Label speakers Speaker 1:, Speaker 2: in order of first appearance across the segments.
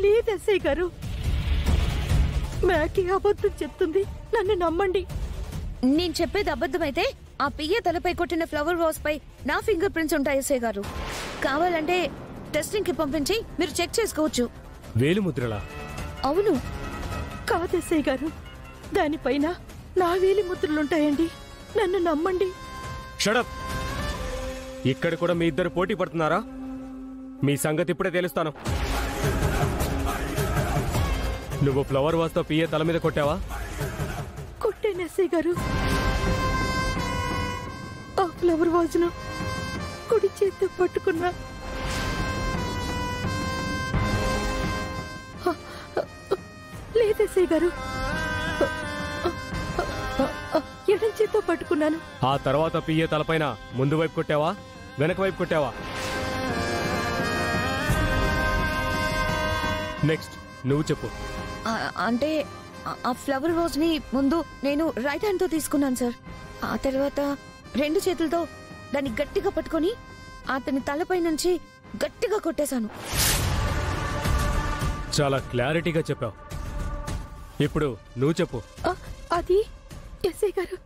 Speaker 1: లేదు ఎస్ఐ గారు, మ్యాగీ అబద్ధం చెప్తుంది, నన్ను నమ్మండి.
Speaker 2: నేను చెప్పేది అబద్ధమైతే ఆ పియ్య తలపై కొట్టిన ఫ్లవర్ వాస్ పై నా ఫింగర్ ప్రింట్స్ ఉంటాయి ఎస్ఐ గారు. కావాలంటే టెస్టింగ్ కి పంపించి మీరు చెక్ చేసుకోవచ్చు.
Speaker 3: వేలిముద్రలా?
Speaker 2: అవును.
Speaker 1: కాదు ఎస్ఐ గారు, దానిపైన నా వేలి ముద్రలుంటాయండి, నన్ను నమ్మండి.
Speaker 3: షడప్! ఇక్కడ కూడా మీ ఇద్దరు పోటీ పడుతున్నారా? మీ సంగతి ఇప్పుడే తెలుస్తాను. నువ్వు ఫ్లవర్ వాస్తో పియ్య తల మీద కొట్టావా?
Speaker 1: కొట్టాను ఎస్ఐ గారు. ఆ ఫ్లవర్ వాజ్ను కుడి చేత్తో పట్టుకున్నా. లేదు ఎస్ఐ గారు, ఎడం చేత్తో పట్టుకున్నాను.
Speaker 3: ఆ తర్వాత పియ్య తలపైన ముందు వైపు కొట్టావా, వెనక వైపు కొట్టావా? నెక్స్ట్ నువ్వు చెప్పు.
Speaker 2: అంటే ఆ ఫ్లవర్ వాజ్ ని ముందు నేను రైట్ హ్యాండ్ తో తీసుకున్నాను సార్. ఆ తర్వాత 2 చేతులతో దాన్ని గట్టిగా పట్టుకొని అతని తలపై నుంచి గట్టిగా కొట్టేశాను.
Speaker 3: చాలా క్లారిటీగా చెప్పావు. ఇప్పుడు నువ్వు చెప్పు.
Speaker 1: అది ఎస్ఐ గారు,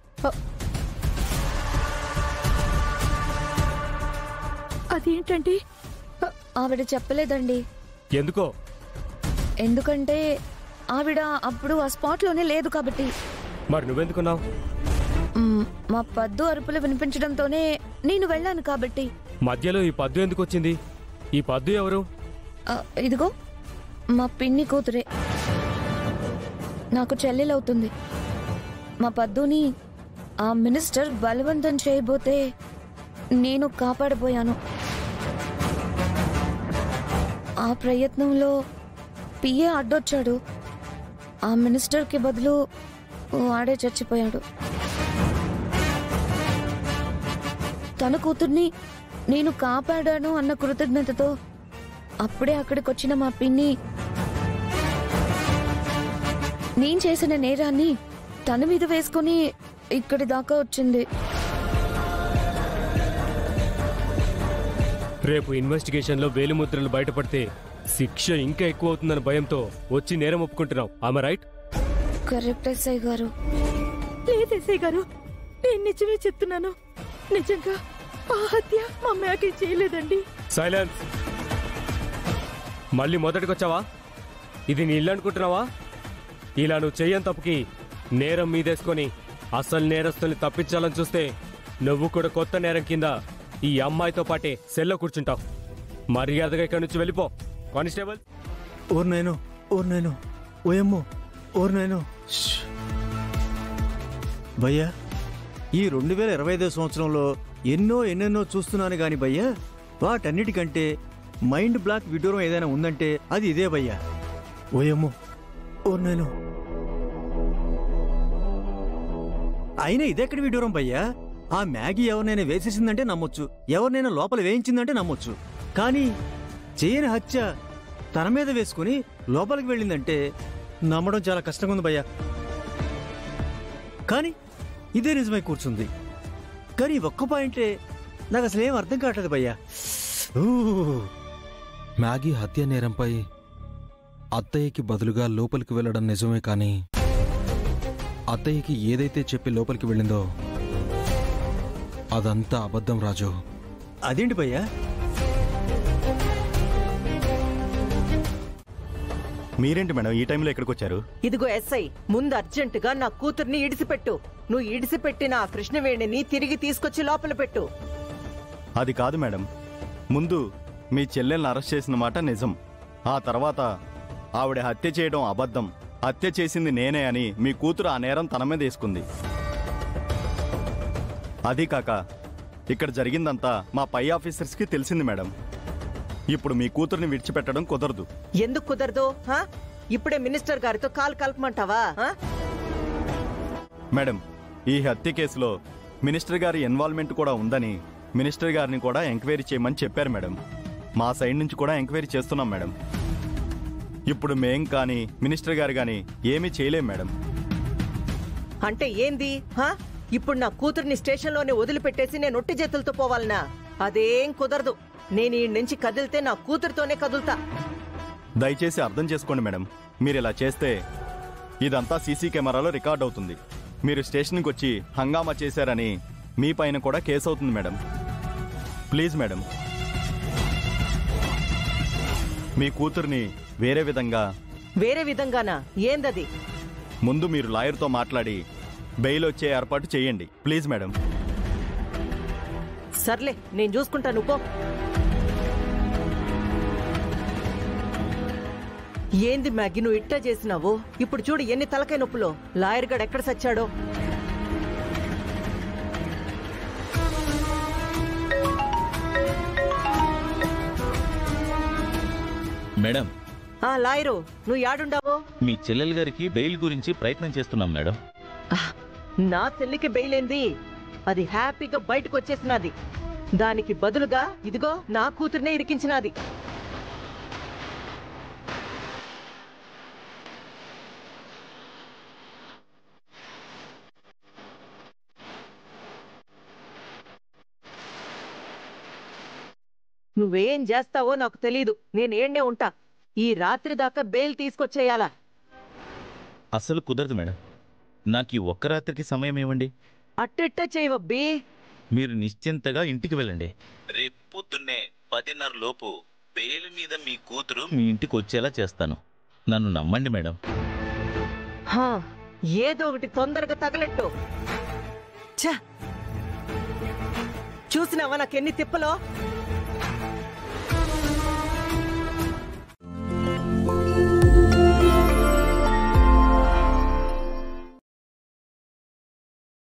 Speaker 1: అదేంటండి?
Speaker 2: ఆవిడ చెప్పలేదండి.
Speaker 3: ఎందుకో?
Speaker 2: ఎందుకంటే ఆవిడ అప్పుడు ఆ స్పాట్ లోనే లేదు కాబట్టి.
Speaker 3: మరి నువ్వెందుకున్నావు?
Speaker 2: మా పద్దు అరుపులు వినిపించడంతోనే నేను వెళ్ళాను కాబట్టి.
Speaker 3: మధ్యలో ఈ పద్దు ఎందుకు వచ్చింది? ఈ పద్దు ఎవరు?
Speaker 2: ఇదిగో మా పిన్ని కూతురే, నాకు చెల్లెలవుతుంది. మా పద్దుని ఆ మినిస్టర్ బలవంతం చేయబోతే నేను కాపాడబోయాను. ఆ ప్రయత్నంలో పిఏ అడ్డొచ్చాడు. ఆ మినిస్టర్కి బదులు వాడే చచ్చిపోయాడు. తన కూతుర్ని నేను కాపాడాను అన్న కృతజ్ఞతతో అప్పుడే అక్కడికొచ్చిన మా పిన్ని నేను చేసిన నేరాన్ని తన మీద వేసుకుని ఇక్కడి దాకా వచ్చింది.
Speaker 3: రేపు ఇన్వెస్టిగేషన్ లో వేలిముద్రలు బయటపడితే శిక్ష ఇంకా ఎక్కువ అవుతుందని భయంతో వచ్చి నేరం ఒప్పుకుంటున్నావు. ఆమె రైట్?
Speaker 2: కరెక్ట్ ఎస్ఐ గారు.
Speaker 1: లేదు ఎస్ఐ గారు, నేను నిజమే చెప్తున్నాను. నిజంగా ఆ హత్య మా మ్యాగీ చేయలేదండి.
Speaker 3: సైలెన్స్! మళ్ళీ మొదటికొచ్చావా? ఇది నీ ఇల్లు అనుకుంటున్నావా? ఇలా నువ్వు చెయ్యని తప్పుకి నేరం మీదేసుకొని అసలు నేరస్తుల్ని తప్పించాలని చూస్తే నువ్వు కూడా కొత్త నేరం కింద ఈ అమ్మాయితో పాటే సెల్లో కూర్చుంటావు. మర్యాదగా ఇక్కడి నుంచి వెళ్ళిపో. కానిస్టేబుల్!
Speaker 4: ఓర్నేను ఓయమ్మో ఓర్నేను. భయ్యా, ఈ 2025 సంవత్సరంలో ఎన్నెన్నో చూస్తున్నాను గాని భయ్యా, వాటన్నిటికంటే మైండ్ బ్లాక్ విడ్డూరం ఏదైనా ఉందంటే అది ఇదే భయ్యా. ఓయమ్మో ఓర్నేను. అయినా ఇదెక్కడి విడ్డూరం భయ్యా? ఆ మ్యాగీ ఎవరినైనా వేసేసిందంటే నమ్మొచ్చు, ఎవరినైనా లోపల వేయించిందంటే నమ్మొచ్చు. కానీ చేయని హత్య తన మీద వేసుకుని లోపలికి వెళ్ళిందంటే నమ్మడం చాలా కష్టంగా ఉంది భయ్యా. కానీ ఇదే నిజమై కూర్చుంది. కానీ ఒక్క పాయింటే నాకు అసలు ఏం అర్థం కావట్లేదు భయ్యా.
Speaker 5: మ్యాగీ హత్య నేరంపై అత్తయ్యకి బదులుగా లోపలికి వెళ్ళడం నిజమే, కానీ అత్తయ్యకి ఏదైతే చెప్పి లోపలికి వెళ్ళిందో అదంతా అబద్ధం రాజు.
Speaker 4: అదేంటి భయ్యా?
Speaker 6: మీరేంటి మేడం ఈ టైంలో ఎక్కడికి వచ్చారు?
Speaker 7: ఇదిగో ఎస్ఐ, ముందు అర్జెంటుగా నా కూతుర్ని ఇడిసిపెట్టు. నువ్వు ఇడిసిపెట్టిన ఆ కృష్ణవేణిని తిరిగి తీసుకొచ్చి లోపల పెట్టు.
Speaker 6: అది కాదు మేడం, ముందు మీ చెల్లెల్ని అరెస్ట్ చేసిన మాట నిజం. ఆ తర్వాత ఆవిడ హత్య చేయడం అబద్ధం, హత్య చేసింది నేనే అని మీ కూతురు ఆ నేరం తన మీద వేసుకుంది. అది కాక ఇక్కడ జరిగిందంతా మా పై ఆఫీసర్స్కి తెలిసింది మేడం. ఇప్పుడు మీ కూతుర్ని విడిచిపెట్టడం కుదరదు.
Speaker 7: ఎందుకు కుదరదు? ఇప్పుడే మినిస్టర్ గారితో కాల్ కలపమంటావా?
Speaker 6: మేడం, ఈ హత్య కేసులో మినిస్టర్ గారి ఇన్వాల్వ్మెంట్ కూడా ఉందని మినిస్టర్ గారిని కూడా ఎంక్వైరీ చేయమని చెప్పారు మేడం. మా సైడ్ నుంచి కూడా ఎంక్వైరీ చేస్తున్నాం మేడం. ఇప్పుడు మేం కానీ మినిస్టర్ గారు కానీ ఏమీ చేయలేం మేడం.
Speaker 7: అంటే ఏంది? ఇప్పుడు నా కూతుర్ని స్టేషన్లోనే వదిలిపెట్టేసి నేను ఒట్టి చేతులతో పోవాలనా? అదేం కుదరదు. నేను ఈ నుంచి కదిలితే నా కూతురుతోనే కదులుతా.
Speaker 6: దయచేసి అర్థం చేసుకోండి మేడం. మీరు ఇలా చేస్తే ఇదంతా సీసీ కెమెరాలో రికార్డ్ అవుతుంది. మీరు స్టేషన్కి వచ్చి హంగామా చేశారని మీ పైన కూడా కేసు అవుతుంది మేడం. ప్లీజ్ మేడం, మీ కూతుర్ని వేరే
Speaker 7: విధంగానా? ఏందది?
Speaker 6: ముందు మీరు లాయర్తో మాట్లాడి బెయిల్ వచ్చే ఏర్పాటు చేయండి. Please madam.
Speaker 7: సర్లే, నేను చూసుకుంటాను. పో. ఏంది మ్యాగీ నువ్వు ఇట్టా చేసినావు? ఇప్పుడు చూడు ఎన్ని తలకాయ నొప్పులో. లాయర్ గడు ఎక్కడ సచ్చాడో.
Speaker 8: మేడం,
Speaker 7: లాయరు, నువ్వు యాడుండావో?
Speaker 8: మీ చెల్లెలు గారికి బెయిల్ గురించి ప్రయత్నం చేస్తున్నాం మేడం.
Speaker 7: నా చెల్లికి బెయిల్ ఏంది? అది హ్యాపీగా బయటకు వచ్చేసినది. దానికి బదులుగా ఇదిగో నా కూతుర్నే ఇరికించినది. నువ్వేం చేస్తావో నాకు తెలీదు. నేనేండే ఉంటా. ఈ రాత్రి దాకా బెయిల్ తీసుకొచ్చేయాలా?
Speaker 8: అసలు కుదరదు మేడం. నాకు ఈ ఒక్క రాత్రికి సమయం ఇవ్వండి.
Speaker 7: అట్టెట్ట చేయవబ్బీ.
Speaker 8: మీరు నిశ్చింతగా ఇంటికి వెళ్ళండి. రేపు పొద్దున్నే 10:30 లోపు బెయిల్ మీద మీ కూతురు మీ ఇంటికి వచ్చేలా చేస్తాను. నన్ను నమ్మండి మేడం.
Speaker 7: ఏదో ఒకటి తొందరగా తగలెట్టు. చూసినావా నాకెన్ని తిప్పలో?